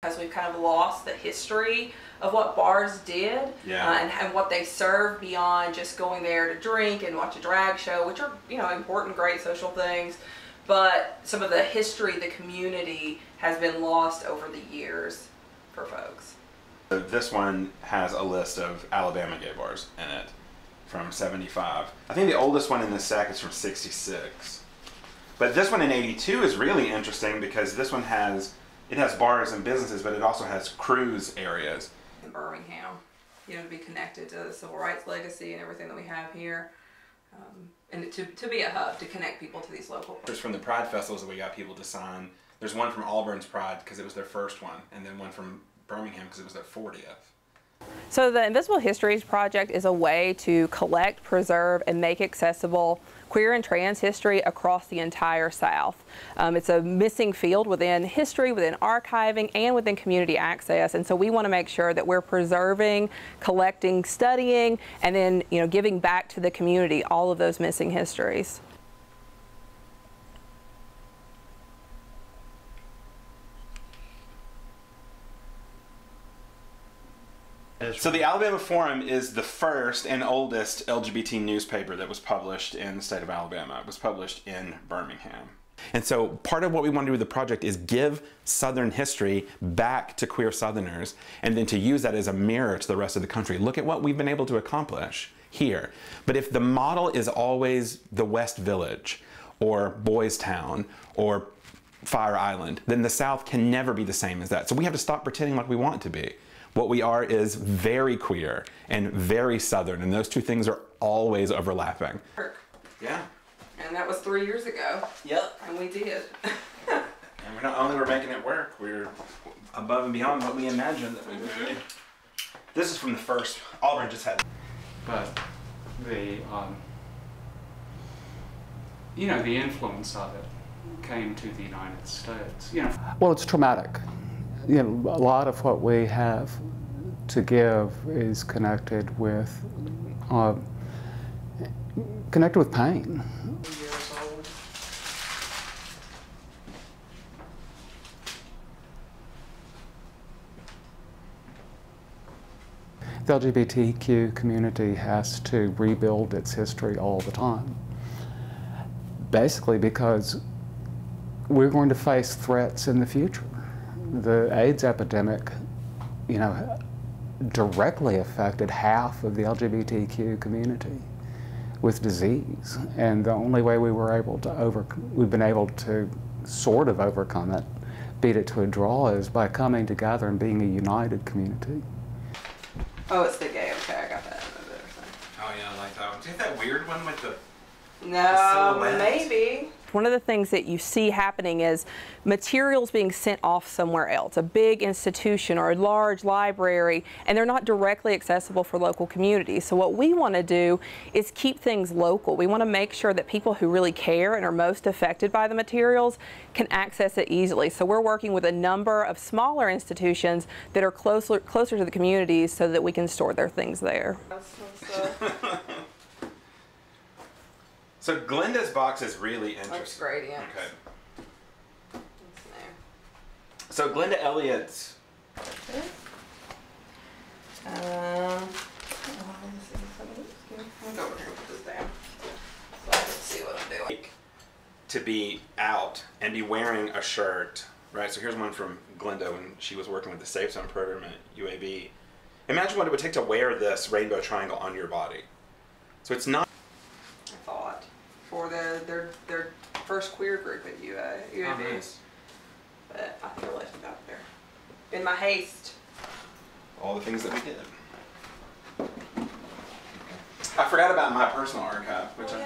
because we've kind of lost the history of what bars did, and what they served beyond just going there to drink and watch a drag show, which are, you know, important, great social things, but some of the history, the community has been lost over the years for folks. This one has a list of Alabama gay bars in it from 75. I think the oldest one in this stack is from 66. But this one in 82 is really interesting because this one has bars and businesses, but it also has cruise areas. In Birmingham, you know, to be connected to the civil rights legacy and everything that we have here, and to be a hub to connect people to these local. There's from the Pride festivals that we got people to sign. There's one from Auburn's Pride because it was their first one, and then one from Birmingham because it was their 40th. So the Invisible Histories Project is a way to collect, preserve, and make accessible queer and trans history across the entire South. It's a missing field within history, within archiving, and within community access, and so we want to make sure that we're preserving, collecting, studying, and then, you know, giving back to the community all of those missing histories. So the Alabama Forum is the first and oldest LGBT newspaper that was published in the state of Alabama. It was published in Birmingham. And so part of what we want to do with the project is give Southern history back to queer Southerners, and then to use that as a mirror to the rest of the country. Look at what we've been able to accomplish here. But if the model is always the West Village or Boys Town or Fire Island, then the South can never be the same as that. So we have to stop pretending like we want to be. What we are is very queer and very Southern, and those two things are always overlapping. Yeah. And that was 3 years ago. Yep. And we did. And we're not only making it work, we're above and beyond what we imagined that we would do. This is from the first, Auburn just had. But the, you know, the influence of it came to the United States. You know. Well, it's traumatic. You know, a lot of what we have to give is connected with pain. The LGBTQ community has to rebuild its history all the time, basically because we're going to face threats in the future. The AIDS epidemic, you know, directly affected half of the LGBTQ community with disease, and the only way we were able to we've been able to sort of overcome it, beat it to a draw, is by coming together and being a united community. Oh, it's the gay. Okay, I got that. Oh yeah, I like that one. Do you have that weird one with the? No, maybe. One of the things that you see happening is materials being sent off somewhere else, a big institution or a large library, and they're not directly accessible for local communities. So what we want to do is keep things local. We want to make sure that people who really care and are most affected by the materials can access it easily. So we're working with a number of smaller institutions that are closer to the communities so that we can store their things there. So Glenda's box is really interesting. That's gradient. Okay. So Glenda Elliott's. I'll go over here and put this down so I can see what I'm doing. To be out and be wearing a shirt, right? So here's one from Glenda when she was working with the Safe Zone program at UAB. Imagine what it would take to wear this rainbow triangle on your body. So it's not. I thought for their first queer group at UAB. Nice. But I think I left it out there. In my haste. All the things that we did. I forgot about my personal archive, which I